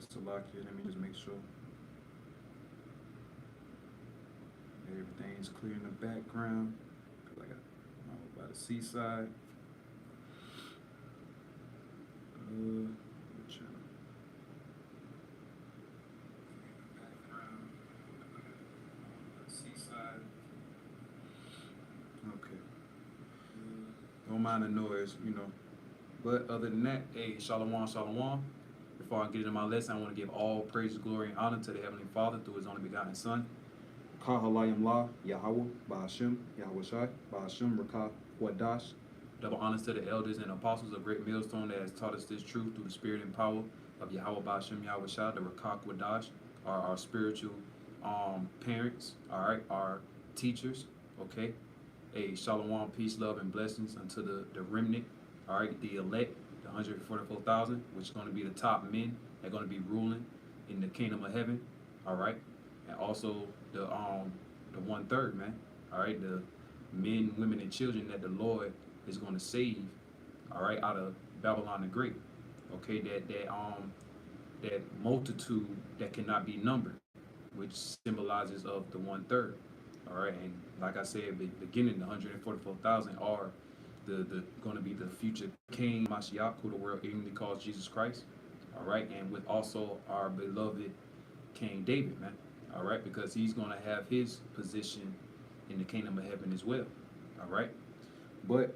Salakia. Let me just make sure everything's clear in the background. Cause I got by the seaside. What channel? Background. Seaside. Okay. Don't mind the noise, you know. But other than that, hey, shalom, shalom. Before I get into my lesson, I want to give all praise, glory, and honor to the Heavenly Father through His only begotten Son. Kahalayim La, Yahweh, Bahashim, Yahweh Shai, Bahashim, Rakah, Wadash. Double honors to the elders and apostles of Great Millstone that has taught us this truth through the spirit and power of Yahweh, Bahashim, Yahweh Shai, the Rakah, Wadash, our spiritual parents, all right, our teachers, okay? A shalom, peace, love, and blessings unto the remnant, all right, the elect, the 144,000, which is going to be the top men that are going to be ruling in the kingdom of heaven, all right, and also the 1/3, man, all right, the men, women, and children that the Lord is going to save, all right, out of Babylon the Great, okay, that multitude that cannot be numbered, which symbolizes of the 1/3. All right, and like I said, beginning the 144,000 are the going to be the future King Mashiach, who the world ignorantly calls Jesus Christ. All right, and with also our beloved King David, man. All right, because he's going to have his position in the kingdom of heaven as well. All right, but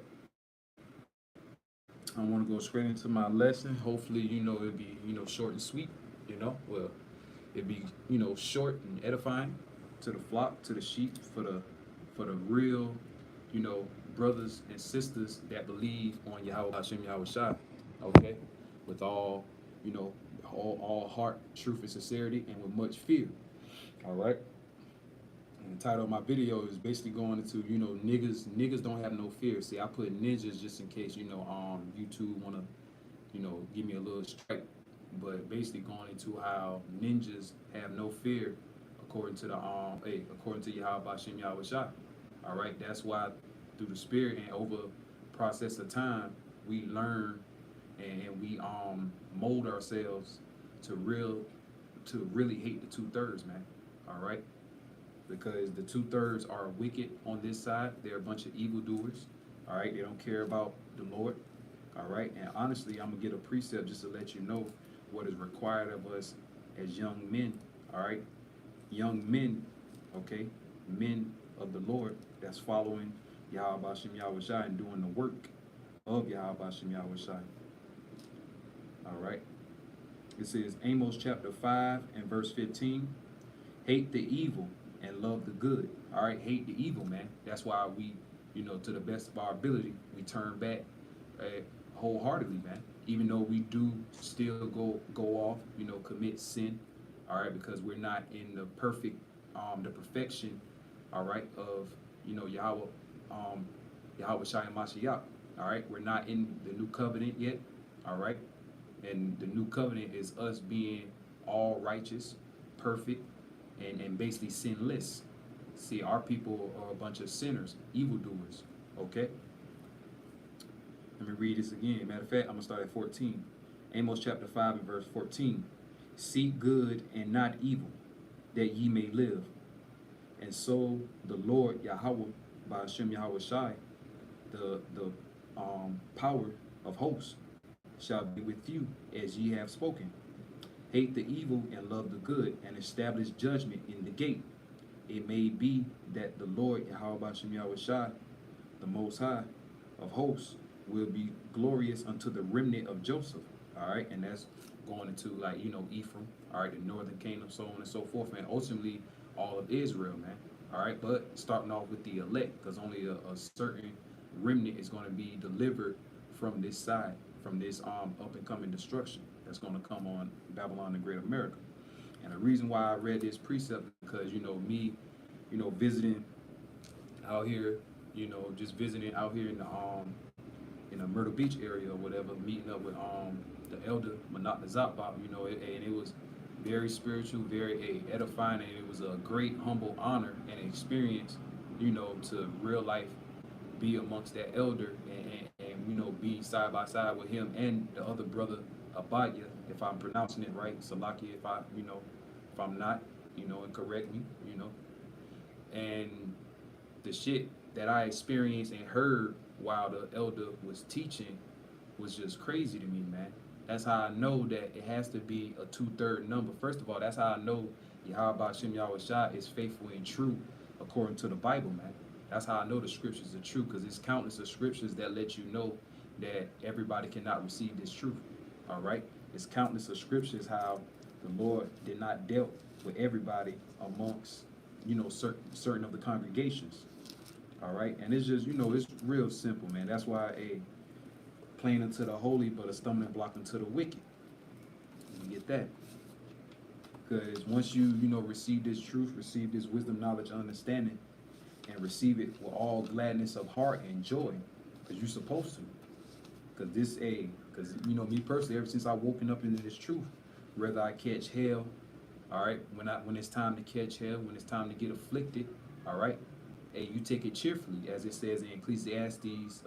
I want to go straight into my lesson. Hopefully, it'll be short and sweet. Well, it'd be short and edifying to the flock, to the sheep, for the real, brothers and sisters that believe on Yahweh Hashem Yahweh Shai, okay, with all, all heart, truth, and sincerity, and with much fear, all right. And the title of my video is basically going into, niggas don't have no fear. See, I put ninjas just in case, YouTube wanna, give me a little strike, but basically going into how ninjas have no fear according to according to Yahweh Hashem Yahweh Shai. All right, that's why through the spirit and over process of time, we learn and we mold ourselves to really hate the 2/3, man. All right, because the 2/3 are wicked on this side. They're a bunch of evildoers. All right, they don't care about the Lord. All right, and honestly, I'm gonna get a precept just to let you know what is required of us as young men. All right, young men, okay, men of the Lord that's following Yahweh Hashem Yahweh Shai and doing the work of Yahweh Hashem Yahweh Shai. All right. It says Amos chapter 5 and verse 15. Hate the evil and love the good. All right, hate the evil, man. That's why we, to the best of our ability, we turn back wholeheartedly, man. Even though we do still go off, commit sin. All right, because we're not in the perfection, all right, of Yahweh, Yahweh Shai and Mashiach. All right, we're not in the new covenant yet. All right, and the new covenant is us being all righteous, perfect, and basically sinless. See, our people are a bunch of sinners, evildoers. Okay. Let me read this again. Matter of fact, I'm gonna start at 14. Amos chapter 5 and verse 14. Seek good and not evil, that ye may live. And so the Lord Yahweh, by Hashem Yahweh Shai, the power of hosts, shall be with you as ye have spoken. Hate the evil and love the good, and establish judgment in the gate. It may be that the Lord Yahweh Hashem Yahweh Shai, the Most High of hosts, will be glorious unto the remnant of Joseph. All right, and that's going into Ephraim, all right, the northern kingdom, so on and so forth, man. Ultimately, all of Israel, man. All right, but starting off with the elect, because only a certain remnant is going to be delivered from this side, from this up and coming destruction that's going to come on Babylon the Great America. And the reason why I read this precept because me, visiting out here, just visiting out here in the Myrtle Beach area or whatever, meeting up with the elder Manak Zappa, and it was very spiritual, very edifying, and it was a great humble honor and experience, to real life be amongst that elder and be side by side with him and the other brother Abadya if I'm pronouncing it right. Salaki, if I, if I'm not, and correct me, And the shit that I experienced and heard while the elder was teaching was just crazy to me, man. That's how I know that it has to be a two-third number. First of all, that's how I know Yahweh Hashem Yahweh Shai is faithful and true according to the Bible, man. That's how I know the scriptures are true, because it's countless of scriptures that let you know that everybody cannot receive this truth. All right? It's countless of scriptures how the Lord did not deal with everybody amongst, certain of the congregations. All right? And it's just, it's real simple, man. That's why a plain unto the holy, but a stumbling block unto the wicked. You get that? Because once you, receive this truth, receive this wisdom, knowledge, understanding, and receive it with all gladness of heart and joy, because you're supposed to. Because me personally, ever since I woken up into this truth, whether I catch hell, all right, when it's time to catch hell, when it's time to get afflicted, all right, hey, you take it cheerfully, as it says in Ecclesiastes,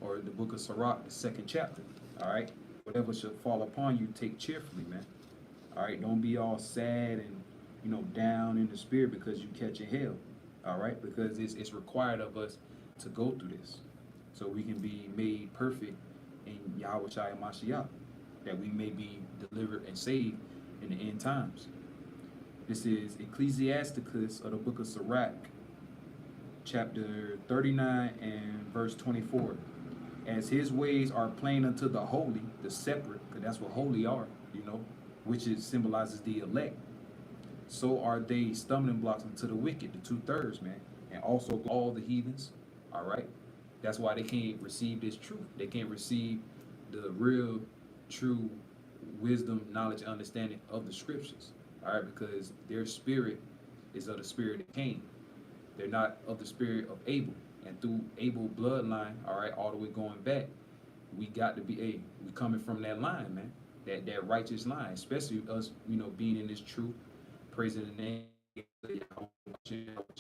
or the book of Sirach, the 2nd chapter, all right? Whatever should fall upon you, take cheerfully, man. All right, don't be all sad and, down in the spirit because you catching hell, all right? Because it's required of us to go through this so we can be made perfect in Yahweh Shai and Mashiach, that we may be delivered and saved in the end times. This is Ecclesiasticus of the book of Sirach, chapter 39 and verse 24. As his ways are plain unto the holy, the separate, because that's what holy are, which it symbolizes the elect, so are they stumbling blocks unto the wicked, the two-thirds, man, and also all the heathens, all right? That's why they can't receive this truth. They can't receive the real, true wisdom, knowledge, and understanding of the scriptures, all right? Because their spirit is of the spirit of Cain. They're not of the spirit of Abel. And through Abel bloodline, all right, all the way going back, we got to be we coming from that line, man, that righteous line, especially us, being in this truth, praising the name of Yahweh,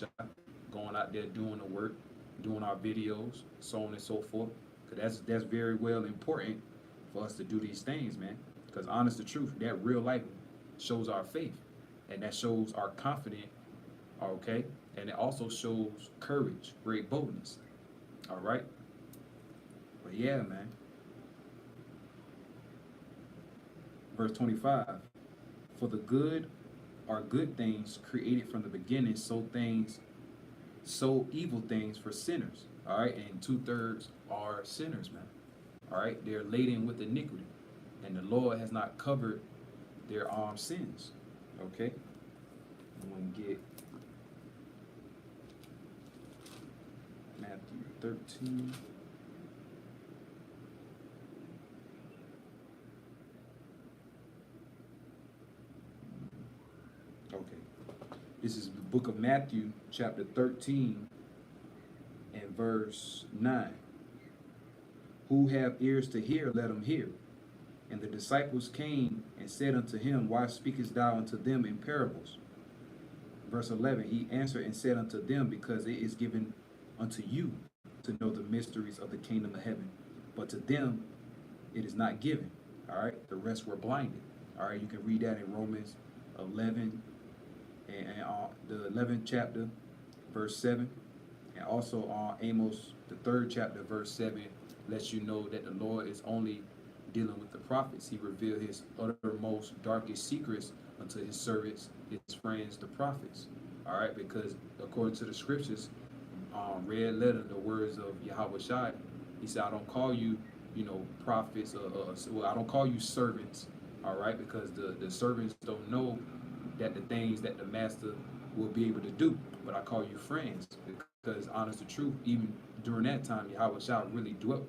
going out there doing the work, doing our videos, so on and so forth. Because that's very well important for us to do these things, man. Because honest to truth, that real life shows our faith, and that shows our confidence, okay? And it also shows courage, great boldness. All right? But yeah, man. Verse 25. For the good are good things created from the beginning, so evil things for sinners. All right? And two-thirds are sinners, man. All right? They're laden with iniquity. And the Lord has not covered their sins. Okay? I'm going to get Matthew 13. Okay. This is the book of Matthew, chapter 13, and verse 9. Who have ears to hear, let them hear. And the disciples came and said unto him, Why speakest thou unto them in parables? Verse 11, he answered and said unto them, Because it is given unto you to know the mysteries of the kingdom of heaven, but to them it is not given. All right, the rest were blinded. All right, you can read that in Romans 11 and the 11th chapter, verse 7, and also Amos, the 3rd chapter, verse 7, lets you know that the Lord is only dealing with the prophets. He revealed his uttermost, darkest secrets unto his servants, his friends, the prophets. All right, because according to the scriptures, red letter, the words of Yahweh Shai, he said, I don't call you, prophets, I don't call you servants, all right, because the servants don't know that the things that the master will be able to do, but I call you friends, because honest to truth, even during that time, Yahweh Shai really dwelt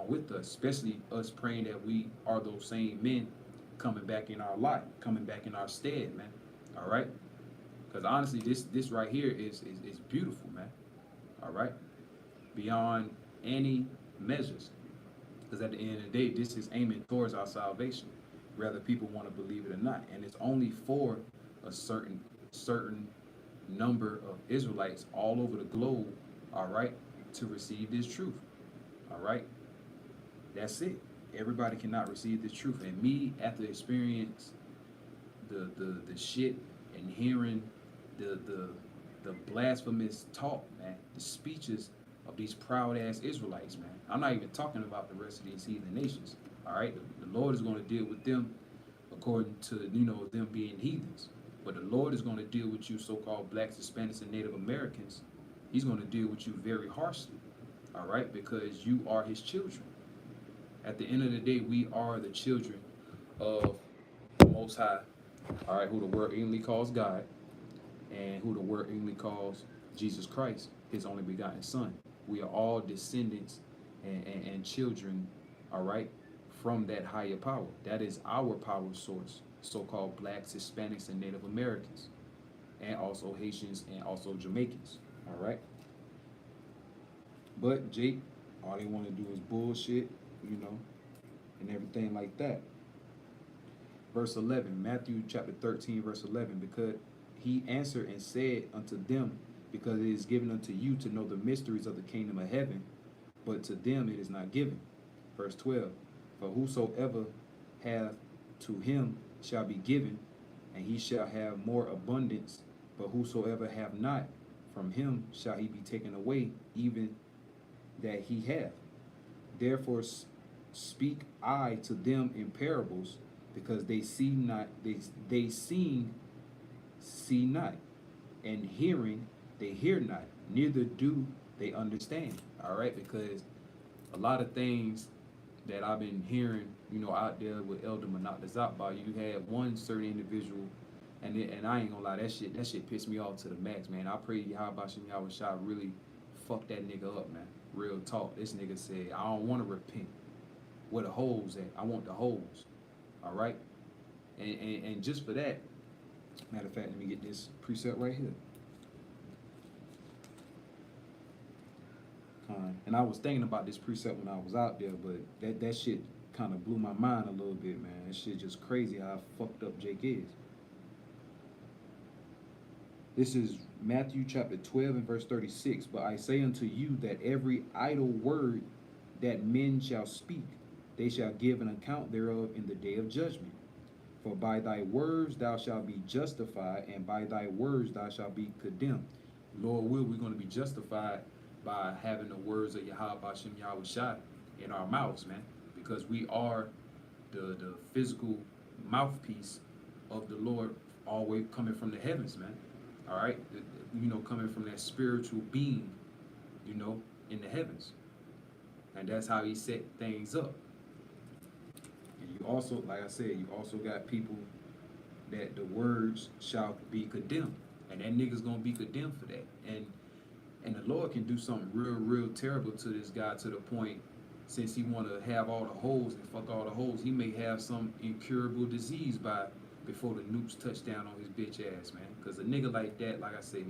with us, especially us praying that we are those same men coming back in our life, coming back in our stead, man, all right? Because honestly, this right here is beautiful, man. All right, beyond any measures, because at the end of the day, this is aiming towards our salvation, whether people want to believe it or not, and it's only for a certain number of Israelites all over the globe, all right, to receive this truth. All right, that's it. Everybody cannot receive the truth. And me, after experience the shit and hearing the the blasphemous talk, man, the speeches of these proud ass Israelites, man. I'm not even talking about the rest of these heathen nations. All right, the Lord is going to deal with them according to them being heathens. But the Lord is going to deal with you, so-called blacks, Hispanics, and Native Americans. He's going to deal with you very harshly. All right, because you are His children. At the end of the day, we are the children of the Most High. All right, who the word English calls God, and who the word English calls Jesus Christ, His only begotten Son. We are all descendants and children, all right, from that higher power. That is our power source, so-called blacks, Hispanics, and Native Americans, and also Haitians and also Jamaicans, all right? But Jake, all they want to do is bullshit, and everything like that. Verse 11, Matthew chapter 13, verse 11, because he answered and said unto them, because it is given unto you to know the mysteries of the kingdom of heaven, but to them it is not given. Verse 12, for whosoever hath, to him shall be given, and he shall have more abundance, but whosoever hath not, from him shall he be taken away, even that he hath. Therefore speak I to them in parables, because they see not, they seeing see not, and hearing they hear not, neither do they understand. All right, because a lot of things that I've been hearing, out there with Elder Manak Zatba, you had one certain individual, and I ain't gonna lie, that shit pissed me off to the max, man. I pray Yahweh Shah really fuck that nigga up, man. Real talk. This nigga said, I don't want to repent. Where the holes at? I want the holes. All right, and just for that, matter of fact, let me get this precept right here. And I was thinking about this precept when I was out there, but that shit kind of blew my mind a little bit, man. That shit just crazy how fucked up Jake is. This is Matthew chapter 12 and verse 36. But I say unto you that every idle word that men shall speak, they shall give an account thereof in the day of judgment. For by thy words thou shalt be justified, and by thy words thou shalt be condemned. Lord will, we're going to be justified by having the words of Yahweh Bashem Yahweh Shai in our mouths, man. Because we are the physical mouthpiece of the Lord, always coming from the heavens, man. All right? Coming from that spiritual being, in the heavens. And that's how He set things up. And you also, like I said, you also got people that the words shall be condemned. And that nigga's gonna be condemned for that. And the Lord can do something real terrible to this guy, to the point, since he want to have all the holes and fuck all the holes, he may have some incurable disease before the nukes touch down on his bitch ass, man. Because a nigga like that, like I say,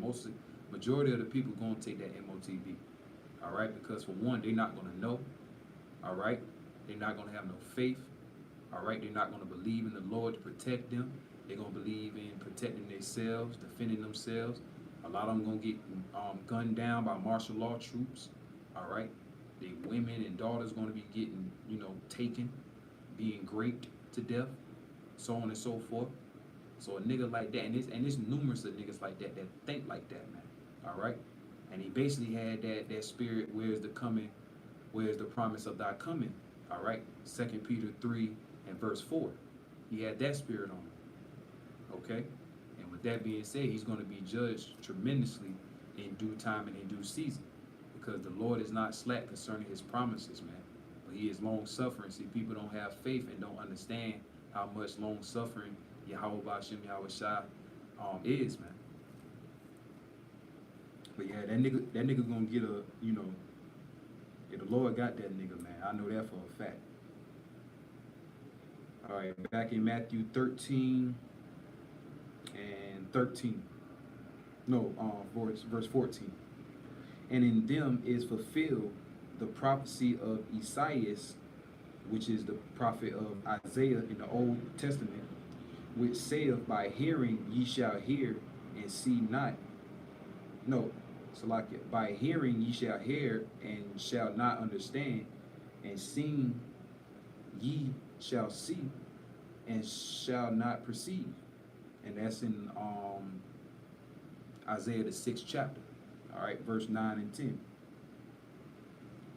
majority of the people gonna take that MOTB. All right, because for one, they're not gonna know. All right, they're not gonna have no faith. All right, they're not gonna believe in the Lord to protect them. They're gonna believe in protecting themselves, defending themselves. A lot of them gonna get gunned down by martial law troops. All right, the women and daughters gonna be getting, taken, being raped to death, so on and so forth. So a nigga like that, and there's numerous of niggas like that think like that, man. All right, and he basically had that spirit. Where's the coming? Where's the promise of thy coming? All right, 2 Peter 3 and verse 4. He had that spirit on him. Okay. With that being said, he's going to be judged tremendously in due time and in due season, because the Lord is not slack concerning His promises, man. But He is long suffering. See, people don't have faith and don't understand how much long suffering Yahweh Bashem Yahweh Shai is, man. But yeah, that nigga gonna get yeah, the Lord got that nigga, man. I know that for a fact. All right, back in Matthew 13 and 13. No, verse 14. And in them is fulfilled the prophecy of Esaias, which is the prophet of Isaiah in the Old Testament, which saith, by hearing ye shall hear and see not. No, Salakia, by hearing ye shall hear and shall not understand, and seeing ye shall see and shall not perceive. And that's in Isaiah the 6th chapter. All right, verse 9 and 10.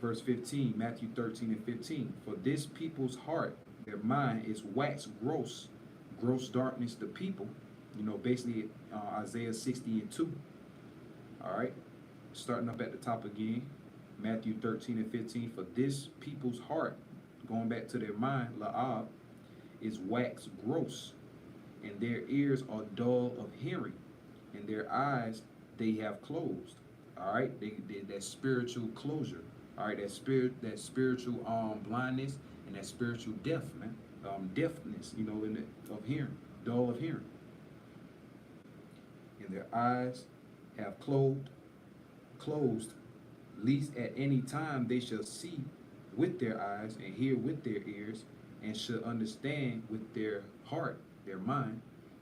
Verse 15, Matthew 13 and 15. For this people's heart, their mind is waxed gross, gross darkness the people. You know, basically Isaiah 60 and 2. All right, starting up at the top again, Matthew 13 and 15. For this people's heart, going back to their mind, la'ab, is waxed gross, and their ears are dull of hearing, and their eyes they have closed. All right, that spiritual closure. All right, that spiritual blindness and that spiritual deaf, man, deafness. You know, of hearing, dull of hearing, and their eyes have closed, lest at any time they shall see with their eyes and hear with their ears and should understand with their heart, their mind,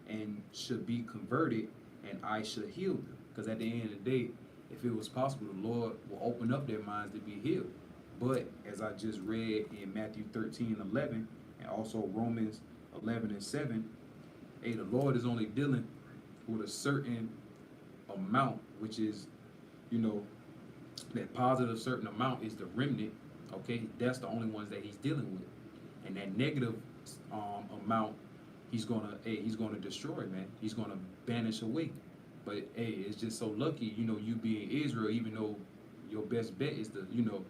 and should be converted, and I should heal them. Because at the end of the day, if it was possible, the Lord will open up their minds to be healed. But as I just read in Matthew 13 and 11, and also Romans 11 and 7, hey, the Lord is only dealing with a certain amount, which is, you know, that positive certain amount is the remnant. Okay, that's the only ones that he's dealing with, and that negative amount, he's gonna destroy, man. He's gonna banish away. But hey, it's just so lucky, you know, you being Israel, even though your best bet is to, you know,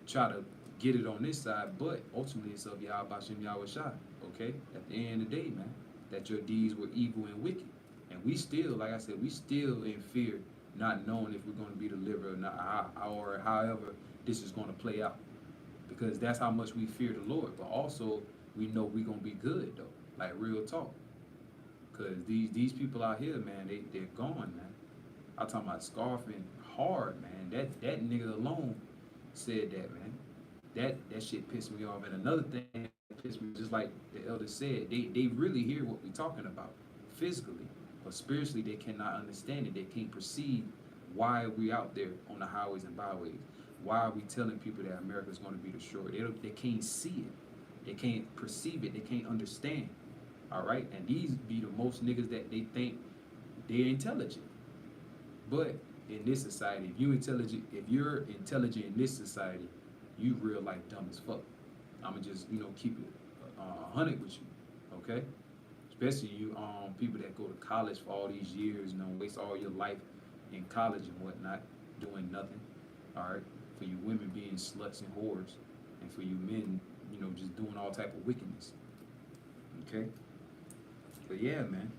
try to get it on this side, but ultimately it's of Yahweh Shem Yahweh Shai. Okay, at the end of the day, man, that your deeds were evil and wicked, and we still, like I said, we still in fear, not knowing if we're going to be delivered or not, or however this is going to play out, because that's how much we fear the Lord. But also, we know we're going to be good though, like real talk. Because these people out here, man, they're gone, man. I'm talking about scarfing hard, man. That nigga alone said that, man. That shit pissed me off. And another thing that pissed me, just like the elder said, they really hear what we're talking about physically, but spiritually they cannot understand it. They can't perceive why we out there on the highways and byways. Why are we telling people that America is going to be destroyed? They can't see it. They can't perceive it. They can't understand. All right, and these be the most niggas that they think they're intelligent. But in this society, if you're intelligent in this society, you real life dumb as fuck. I'ma just, you know, keep it 100 with you, okay? Especially you people that go to college for all these years, you know, waste all your life in college and whatnot, doing nothing. All right, for you women being sluts and whores, and for you men, you know, just doing all type of wickedness. Okay. But yeah, man,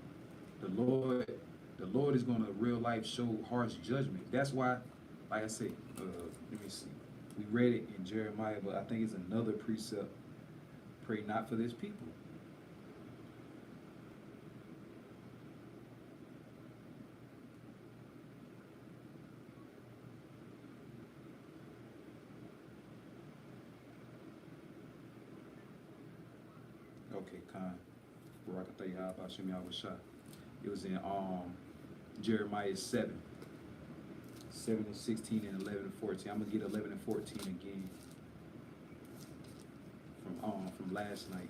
the Lord is gonna real life show harsh judgment. That's why, like I say, let me see. We read it in Jeremiah, but I think it's another precept. Pray not for this people. Okay, Khan. Barakatah Yahweh Shem Yahweh Shai. It was in Jeremiah 7. 7 and 16 and 11 and 14. I'm gonna get 11 and 14 again from last night.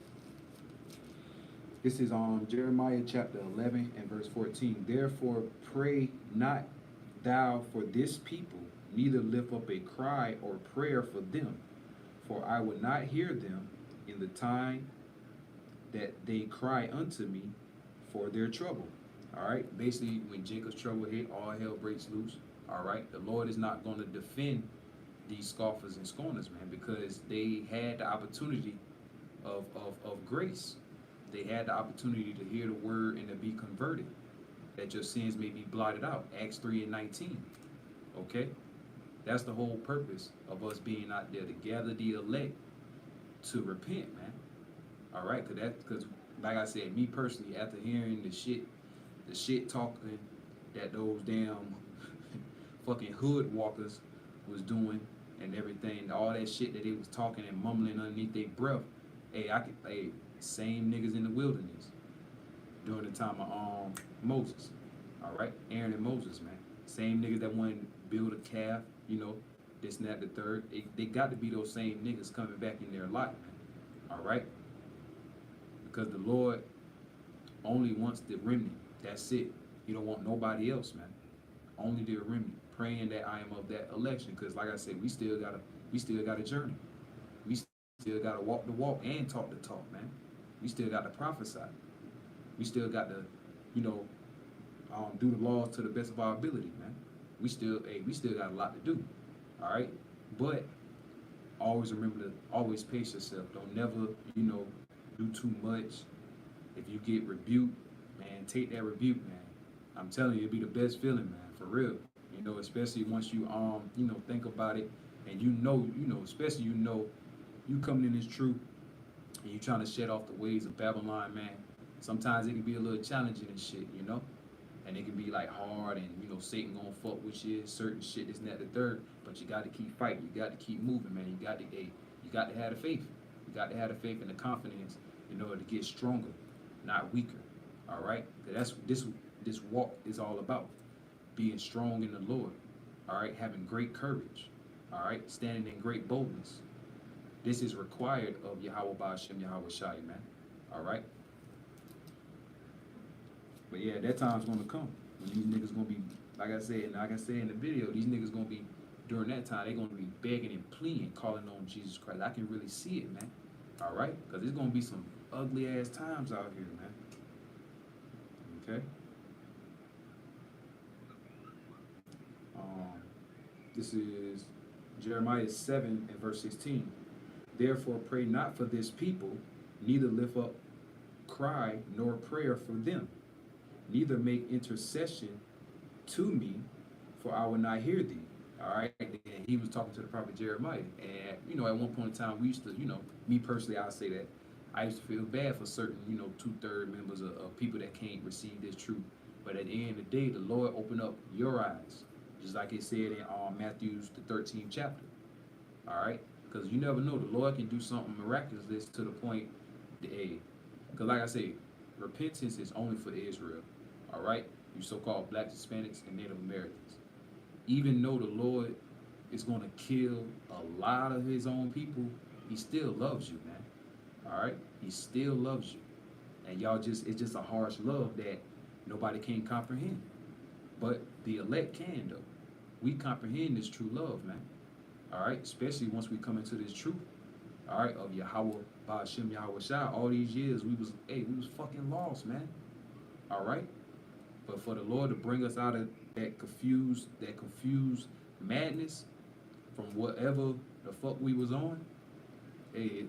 This is Jeremiah chapter 11 and verse 14. Therefore pray not thou for this people, neither lift up a cry or prayer for them, for I would not hear them in the time that they cry unto me for their trouble. All right, basically when Jacob's trouble hit, all hell breaks loose. All right, the Lord is not going to defend these scoffers and scorners, man, because they had the opportunity of grace. They had the opportunity to hear the word and to be converted, that your sins may be blotted out. Acts 3 and 19. Okay, that's the whole purpose of us being out there, to gather the elect to repent, man. All right, because like I said, me personally, after hearing the shit talking that those damn fucking hood walkers was doing and everything, all that shit that they was talking and mumbling underneath their breath, hey, same niggas in the wilderness during the time of Moses. All right, Aaron and Moses, man, same niggas that wanted to build a calf, you know, this and that, the third. They got to be those same niggas coming back in their life, man. All right? Because the Lord only wants the remnant. That's it. He don't want nobody else, man. Only the remnant. Praying that I am of that election. Because like I said, we still gotta journey. We still gotta walk the walk and talk the talk, man. We still got to prophesy. We still got to, you know, do the laws to the best of our ability, man. We still got a lot to do. All right? But always remember to always pace yourself. Don't never, you know, do too much. If you get rebuked, man, take that rebuke, man. I'm telling you, it'll be the best feeling, man, for real. You know, especially once you you know, think about it and you know, especially you coming in this truth and you trying to shed off the ways of Babylon, man. Sometimes it can be a little challenging and shit, you know? And it can be like hard and you know Satan gonna fuck with you, certain shit, this and that, the third. But you got to keep fighting. You got to keep moving, man. You got to have the faith. You got to have the faith and the confidence in order to get stronger, not weaker. All right, that's this walk is all about being strong in the Lord. All right, having great courage. All right, standing in great boldness. This is required of Yahweh Ba'ashem Yahweh Shai, man. All right. But yeah, that time's gonna come when these niggas gonna be, like I said in the video, these niggas gonna be during that time. They gonna be begging and pleading, calling on Jesus Christ. I can really see it, man. All right, because there's gonna be some ugly ass times out here, man. Okay. This is Jeremiah 7 and verse 16. Therefore, pray not for this people, neither lift up cry nor prayer for them, neither make intercession to me, for I will not hear thee. All right. And he was talking to the prophet Jeremiah. And, you know, at one point in time, we used to, you know, me personally, I'll say that I used to feel bad for certain, you know, 2/3 members of people that can't receive this truth. But at the end of the day, the Lord opened up your eyes, just like it said in Matthew's the 13th chapter. All right. Because you never know, the Lord can do something miraculous to the point, because like I say, repentance is only for Israel. All right, you so-called blacks, Hispanics, and Native Americans. Even though the Lord is going to kill a lot of his own people, he still loves you, man. All right, he still loves you, and it's just a harsh love that nobody can comprehend. But the elect can, though. We comprehend this true love, man. All right, especially once we come into this truth. All right, of Yahweh Ba'ashem Yahweh Shai. All these years we was fucking lost, man. All right. But for the Lord to bring us out of that confused madness from whatever the fuck we was on, hey,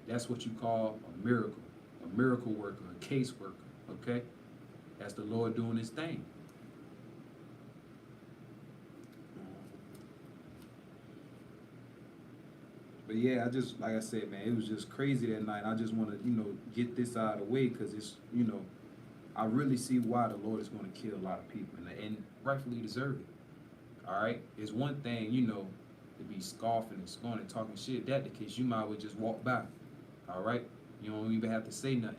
that's what you call a miracle worker, a case worker, okay? That's the Lord doing his thing. But yeah, like I said, man, it was just crazy that night. I just want to, you know, get this out of the way because it's, you know, I really see why the Lord is going to kill a lot of people and rightfully deserve it. All right? It's one thing, you know, to be scoffing and scorning and talking shit. If that's the case, you might as well just walk by. All right? You don't even have to say nothing.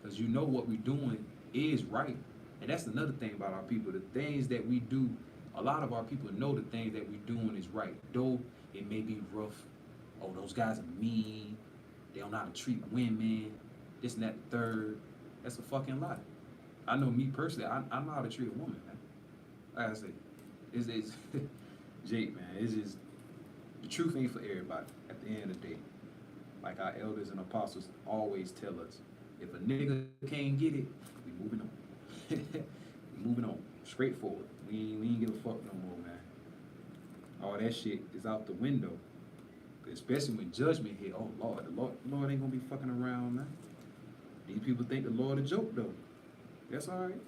Because you know what we're doing is right. And that's another thing about our people. The things that we do, a lot of our people know the things that we're doing is right. Though it may be rough. Oh, those guys are mean. They don't know how to treat women. This and that, the third. That's a fucking lie. I know me personally, I know how to treat a woman, man. Like I say, it's Jake, man, it's just, the truth ain't for everybody at the end of the day. Like our elders and apostles always tell us, if a nigga can't get it, we moving on. We moving on, straightforward. We ain't give a fuck no more, man. All that shit is out the window. Especially when judgment hit. Oh Lord, the Lord ain't gonna be fucking around, man. These people think the Lord a joke though. That's all right.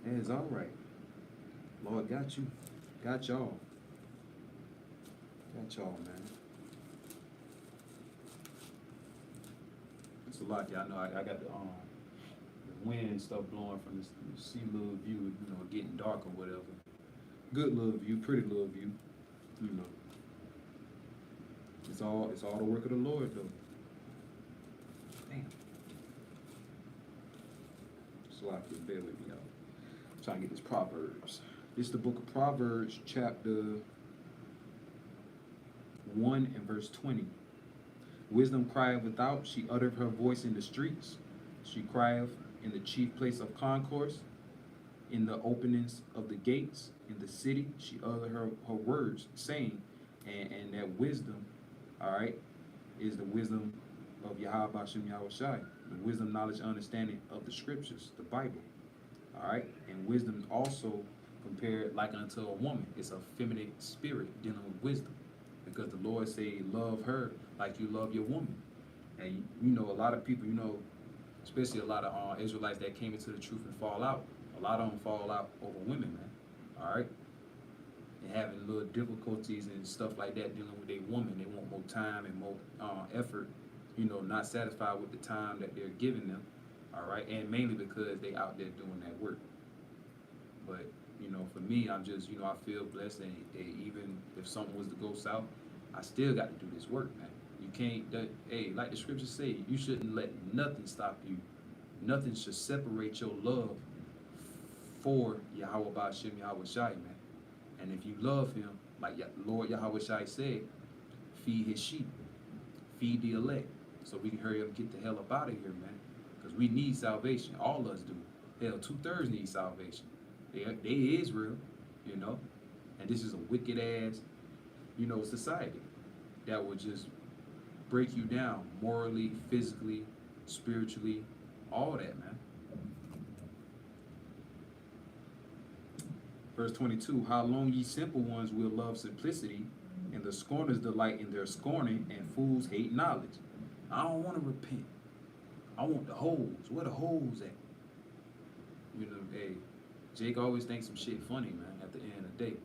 That is all right. Lord got you. Got y'all. Got y'all, man. It's a lot, y'all know. I got the wind and stuff blowing from this sea little view, you know, getting dark or whatever. Good little view, pretty little view, you know. It's all the work of the Lord, though. Damn. So I can bear with me, y'all. I'm trying to get this Proverbs. This is the book of Proverbs, chapter 1 and verse 20. Wisdom crieth without, she uttereth her voice in the streets. She crieth in the chief place of concourse, in the openings of the gates, in the city. She uttered her words, saying, and that wisdom, all right, is the wisdom of Yahweh Bashem Yahweh Shai, the wisdom, knowledge, understanding of the scriptures, the Bible. All right, and wisdom is also compared like unto a woman. It's a feminine spirit dealing with wisdom, because the Lord say, love her like you love your woman. And you know, a lot of people, you know, especially a lot of Israelites that came into the truth and fall out. A lot of them fall out over women, man. All right, and having little difficulties and stuff like that dealing with a woman. They want more time and more effort. You know, not satisfied with the time that they're giving them. All right, and mainly because they out there doing that work. But you know, for me, I'm just, you know, I feel blessed, and even if something was to go south, I still got to do this work, man. You can't, hey, like the scriptures say, you shouldn't let nothing stop you. Nothing should separate your love for Yahweh Ba'ashem Yahweh Shai, man. And if you love him, like Lord Yahweh Shai said, feed his sheep, feed the elect, so we can hurry up and get the hell up out of here, man. Because we need salvation. All of us do. Hell, 2/3 need salvation. They Israel, you know. And this is a wicked ass, you know, society that will just break you down morally, physically, spiritually, all that, man. Verse 22, how long ye simple ones will love simplicity, and the scorners delight in their scorning, and fools hate knowledge. I don't want to repent. I want the holes. Where the holes at? You know, hey, Jake always thinks some shit funny, man, at the end of the day.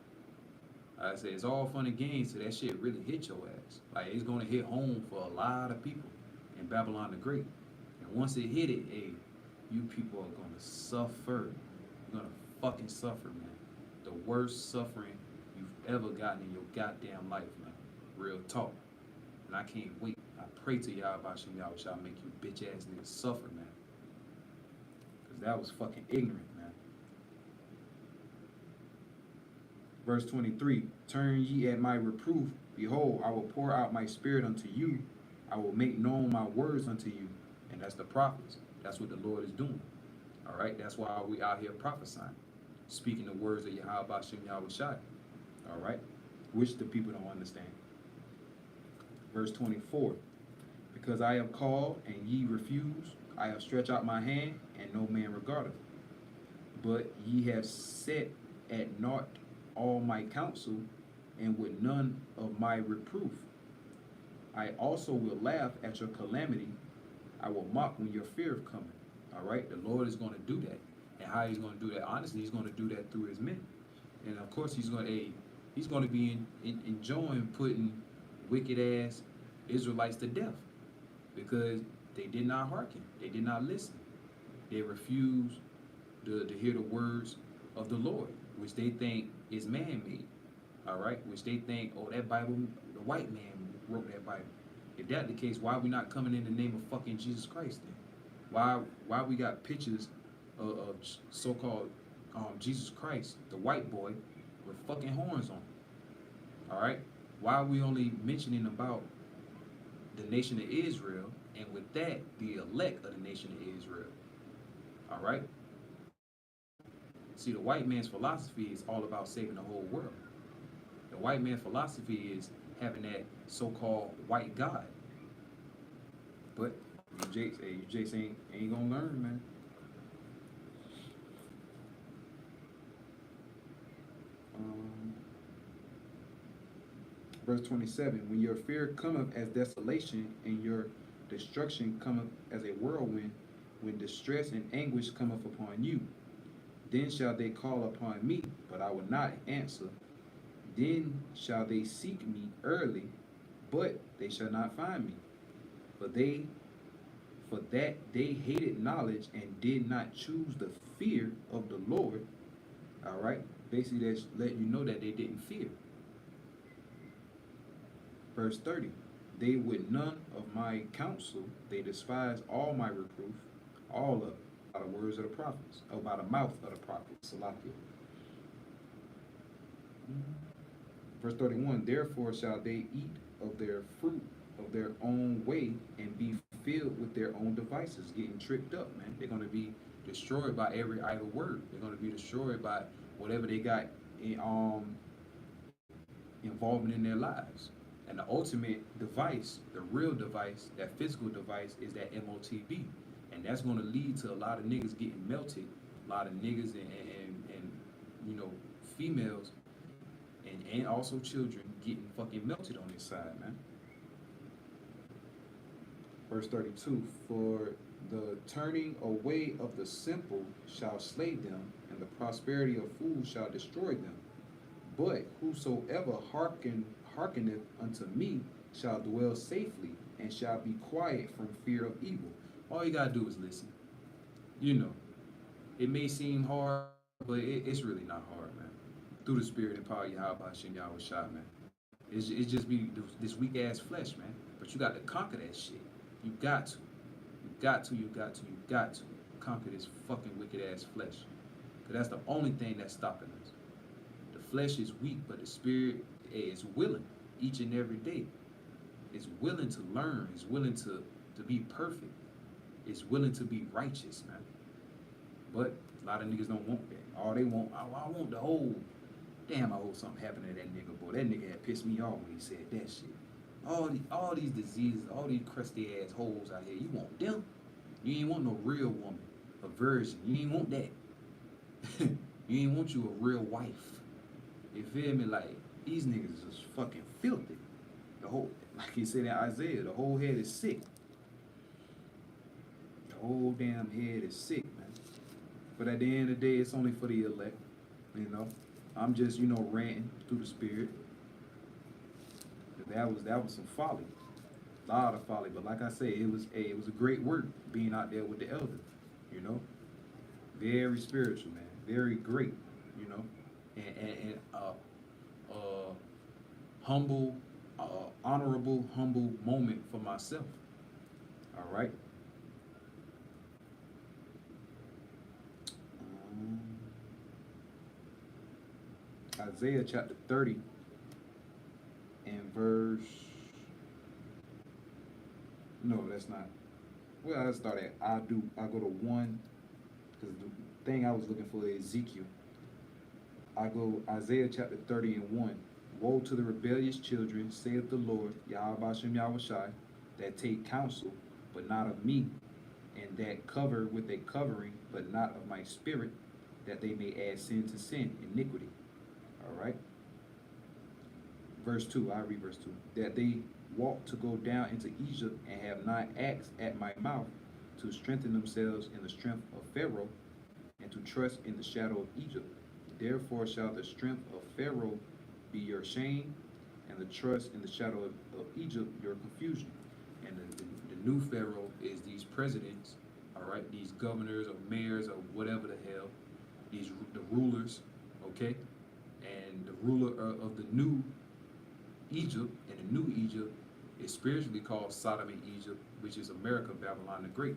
I say it's all fun and games till that shit really hit your ass. Like, it's gonna hit home for a lot of people in Babylon the Great. And once it hit it, hey, you people are gonna suffer. You're gonna fucking suffer, man. The worst suffering you've ever gotten in your goddamn life, man. Real talk. And I can't wait. I pray to Yahweh Bashem Yahweh shall make you bitch ass niggas suffer, man. Because that was fucking ignorant, man. Verse 23, turn ye at my reproof. Behold, I will pour out my spirit unto you. I will make known my words unto you. And that's the prophets. That's what the Lord is doing. All right? That's why we out here prophesying. Speaking the words of Yahweh Bashem Yahweh Shai. All right? Which the people don't understand. Verse 24, because I have called and ye refuse, I have stretched out my hand and no man regardeth. But ye have set at naught all my counsel, and with none of my reproof. I also will laugh at your calamity. I will mock when your fear of coming. All right? The Lord is going to do that. And how he's going to do that? Honestly, he's going to do that through his men. And of course, he's going to be enjoying putting wicked ass Israelites to death, because they did not hearken. They did not listen. They refused to hear the words of the Lord, which they think is man-made. All right? Which they think, oh, that Bible, the white man wrote that Bible. If that's the case, why are we not coming in the name of fucking Jesus Christ then? Why we got pictures of so-called Jesus Christ, the white boy, with fucking horns on him? All right? Why are we only mentioning about the nation of Israel, and with that, the elect of the nation of Israel? All right? See, the white man's philosophy is all about saving the whole world. The white man's philosophy is having that so-called white God. But you Jakes ain't gonna learn, man. Verse 27, when your fear cometh as desolation, and your destruction cometh as a whirlwind, when distress and anguish cometh upon you, then shall they call upon me, but I will not answer. Then shall they seek me early, but they shall not find me. For that they hated knowledge and did not choose the fear of the Lord. All right? Basically, that's letting you know that they didn't fear. Verse 30, they would none of my counsel, they despise all my reproof, all of it, by the words of the prophets, or by the mouth of the prophets, Salakia. Verse 31, therefore shall they eat of their fruit of their own way and be filled with their own devices, getting tricked up, man. They're going to be destroyed by every idle word. They're going to be destroyed by whatever they got involvement in their lives. And the ultimate device, the real device, that physical device, is that MOTB. And that's going to lead to a lot of niggas getting melted, a lot of niggas and you know, females and also children getting fucking melted on this side, man. Verse 32, for the turning away of the simple shall slay them, and the prosperity of fools shall destroy them. But whosoever hearkeneth unto me shall dwell safely, and shall be quiet from fear of evil. All you gotta do is listen. You know, it may seem hard, but it's really not hard, man. Through the spirit and power of Yahweh Shem Yahweh Shah, man. It's just be this weak ass flesh, man. But you got to conquer that shit. You got to. You got to, you got to, you got to conquer this fucking wicked ass flesh. Because that's the only thing that's stopping us. The flesh is weak, but the spirit is willing each and every day. It's willing to learn. It's willing to be perfect. It's willing to be righteous, man. But a lot of niggas don't want that. All they want, I want the whole, damn, I hope something happened to that nigga, boy. That nigga had pissed me off when he said that shit. All these diseases, all these crusty ass holes out here, you want them? You ain't want no real woman, a virgin. You ain't want that. You ain't want you a real wife. You feel me? Like, these niggas is just fucking filthy. The whole, like he said in Isaiah, the whole head is sick. The whole damn head is sick, man. But at the end of the day, it's only for the elect. You know, I'm just, you know, ranting through the spirit. That was some folly, a lot of folly. But like I said, it was a great work being out there with the elders. You know, very spiritual, man, very great. You know, and humble, honorable, humble moment for myself. All right. Isaiah chapter 30 and verse. No, that's not. Well, I start at I go to 1 because the thing I was looking for is Ezekiel. I go Isaiah chapter 30 and 1. Woe to the rebellious children, saith the Lord, Yahweh Shem Yahweh Shai, that take counsel, but not of me, and that cover with a covering, but not of my spirit, that they may add sin to sin, iniquity. All right. Verse 2, I read verse 2. That they walk to go down into Egypt, and have not asked at my mouth, to strengthen themselves in the strength of Pharaoh, and to trust in the shadow of Egypt. Therefore shall the strength of Pharaoh be your shame, and the trust in the shadow of Egypt your confusion. And the new Pharaoh is these presidents, all right, these governors or mayors or whatever the hell, the rulers, okay? And the ruler of the new Egypt, and the new Egypt is spiritually called Sodom and Egypt, which is America, Babylon the Great.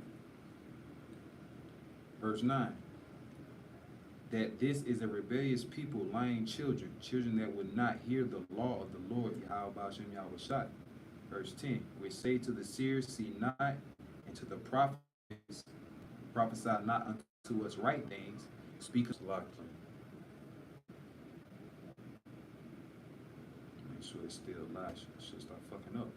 Verse 9. That this is a rebellious people, lying children, children that would not hear the law of the Lord, Yahweh Shem Yahweh Shai. Verse 10, which say to the seers, see not, and to the prophets, prophesy not unto us right things, speak us lies. Make sure it's still live, should start fucking up.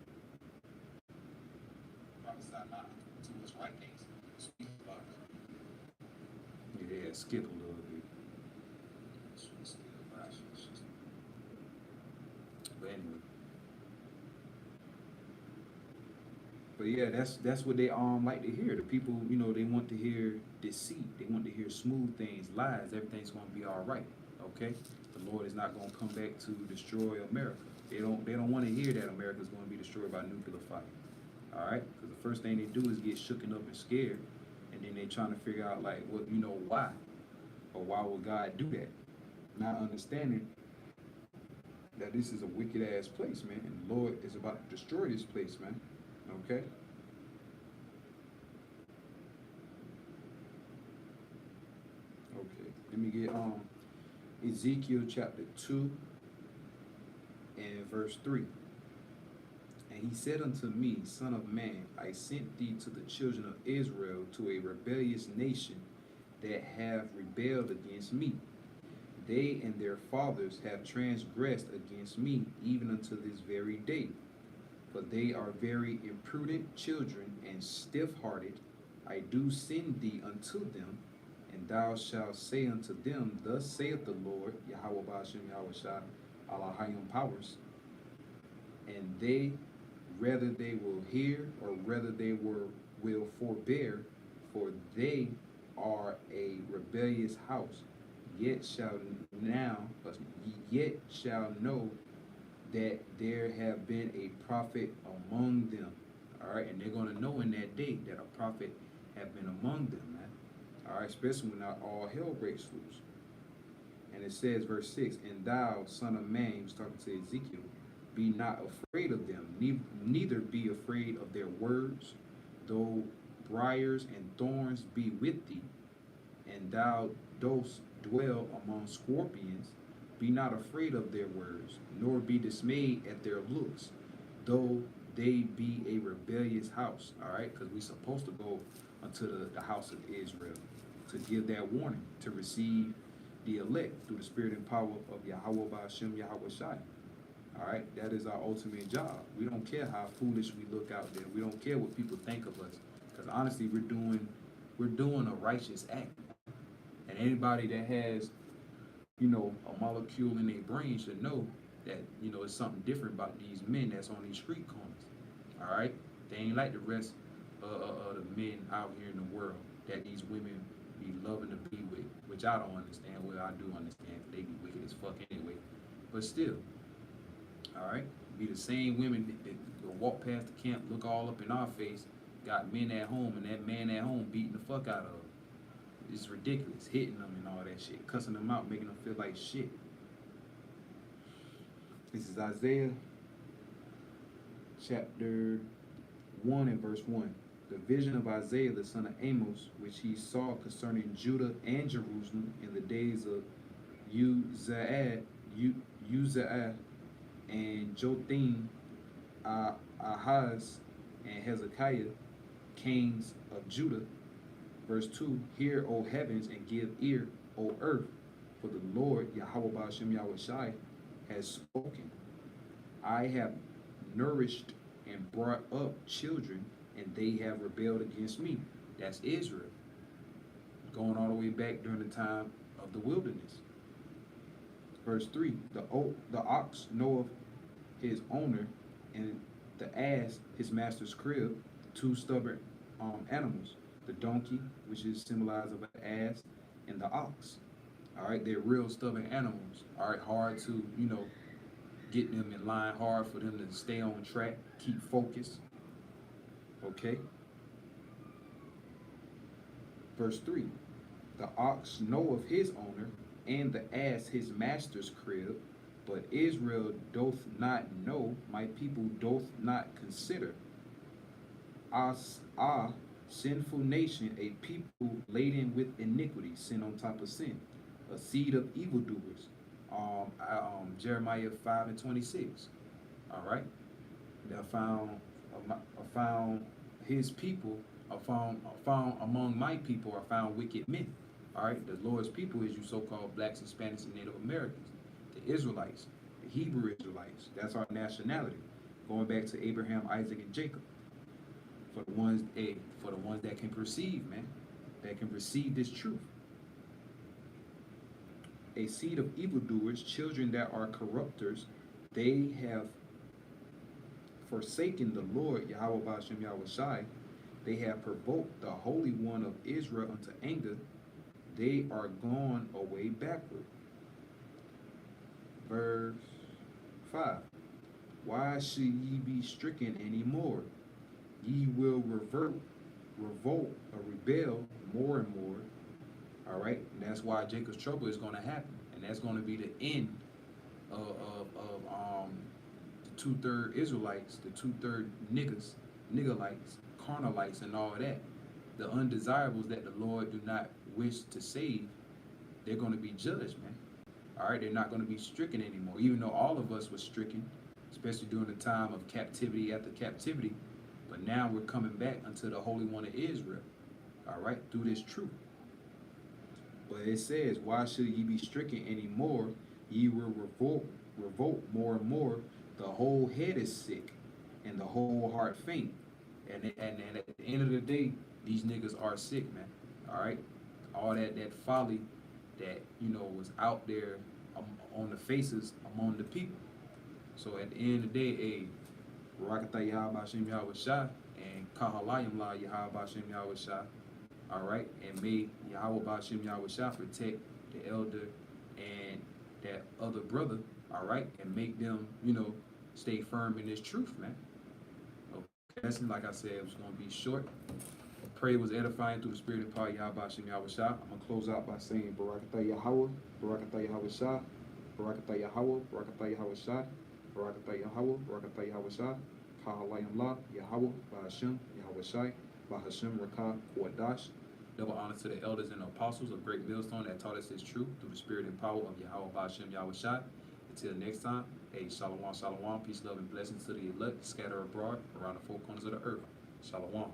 Prophesy not unto us right things, speak us lies. Yeah, skip a little bit. But anyway. But yeah, that's what they like to hear. The people, you know, they want to hear deceit. They want to hear smooth things, lies. Everything's going to be all right. Okay, the Lord is not going to come back to destroy America. They don't want to hear that America is going to be destroyed by nuclear fire. All right, because the first thing they do is get shooken up and scared, and then they trying to figure out like, what, you know, why, or why would God do that? Not understanding that this is a wicked ass place, man, and the Lord is about to destroy this place, man. Okay. Okay. Let me get Ezekiel chapter 2 and verse 3. And he said unto me, Son of man, I sent thee to the children of Israel, to a rebellious nation that have rebelled against me. They and their fathers have transgressed against me, even unto this very day. For they are very imprudent children and stiff-hearted. I do send thee unto them, and thou shalt say unto them, Thus saith the Lord, Yahweh Ba'ashem Yahweh Shai, Allah Hayim Powers. And they, whether they will hear or whether they will forbear, for they are a rebellious house. Yet shall know that there have been a prophet among them. All right, and they're going to know in that day that a prophet have been among them, man. All right, especially when not all hell breaks loose. And it says, verse 6, And thou, son of man, he was talking to Ezekiel, be not afraid of them, neither be afraid of their words, though briars and thorns be with thee, and thou dost dwell among scorpions. Be not afraid of their words, nor be dismayed at their looks, though they be a rebellious house. All right, because we're supposed to go unto the house of Israel to give that warning, to receive the elect through the spirit and power of Yahweh Ba'ashem Yahweh Shai. All right, that is our ultimate job. We don't care how foolish we look out there. We don't care what people think of us, because honestly, we're doing a righteous act. And anybody that has, a molecule in their brain should know that, it's something different about these men that's on these street corners. All right, they ain't like the rest of the men out here in the world that these women be loving to be with, which I don't understand. Well, I do understand, they be wicked as fuck anyway. But still. All right, be the same women that walk past the camp, look all up in our face, got men at home, and that man at home beating the fuck out of them. It's ridiculous, hitting them and all that shit, cussing them out, making them feel like shit. This is Isaiah chapter 1 and verse 1. The vision of Isaiah the son of Amos, which he saw concerning Judah and Jerusalem in the days of Uzziah and Jotham, Ahaz, and Hezekiah, kings of Judah. Verse 2, Hear, O heavens, and give ear, O earth, for the Lord, Yahweh Ba'ashem Yahweh Shai, has spoken. I have nourished and brought up children, and they have rebelled against me. That's Israel, going all the way back during the time of the wilderness. Verse 3, the ox knoweth his owner, and the ass his master's crib, two stubborn animals, the donkey, which is symbolized of an ass, and the ox. All right, they're real stubborn animals. All right, hard to, get them in line, hard for them to stay on track, keep focused. Okay. Verse 3, the ox knoweth his owner, and the ass his master's crib, but Israel doth not know, my people doth not consider. Sinful nation, a people laden with iniquity, sin on top of sin, a seed of evildoers. Jeremiah 5 and 26. All right, that found his people, found among my people are found wicked men. All right, the Lord's people is you so-called blacks, Hispanics, and Native Americans, the Israelites, the Hebrew Israelites. That's our nationality, going back to Abraham, Isaac, and Jacob. For the ones that can perceive, man, that can receive this truth. A seed of evildoers, children that are corrupters, they have forsaken the Lord, Yahweh Ba'ashem Yahweh Shai. They have provoked the Holy One of Israel unto anger. They are gone away backward. Verse 5. Why should ye be stricken any more? Ye will revolt, or rebel more and more. All right, and that's why Jacob's trouble is going to happen, and that's going to be the end of the 2/3 Israelites, the 2/3 niggerites, carnalites, and all of that. The undesirables that the Lord do not wish to save, they're going to be judged, man. All right, they're not going to be stricken anymore, even though all of us were stricken. especially during the time of captivity after captivity. But now we're coming back unto the Holy One of Israel, all right, through this truth. But it says, why should ye be stricken any more? Ye will revolt more and more. The whole head is sick, and the whole heart faint. And at the end of the day, these niggas are sick, man. All right, all that folly that was out there on the faces among the people. So at the end of the day, Barakatah Yahweh Hashem Yahweh Shai and Kahalayim La Yahweh Hashem Yahweh Shai. All right, and may Yahweh Hashem Yahweh Shai protect the elder and that other brother. All right, and make them stay firm in this truth, man. Okay, like I said, it was gonna be short. Pray was edifying through the spirit and power of Yahweh Hashem Yahweh Shai. I'm gonna close out by saying Barakatah Yahweh, Barakatah Yahweh Shai, Barakatah Yahweh, Barakatah Yahweh Shai, Barakatah Yahweh, Barakatah Yahweh Shai, Kahalayim La, Yahweh, Bahashem, Yahweh Shai, Bahashem Rakah, Wadash. Double honor to the elders and the apostles of Great Millstone that taught us this truth through the spirit and power of Yahweh Bahashem Yahweh Shai. Until next time, shalom, shalom, peace, love, and blessings to the elect scattered abroad around the four corners of the earth. Shalom.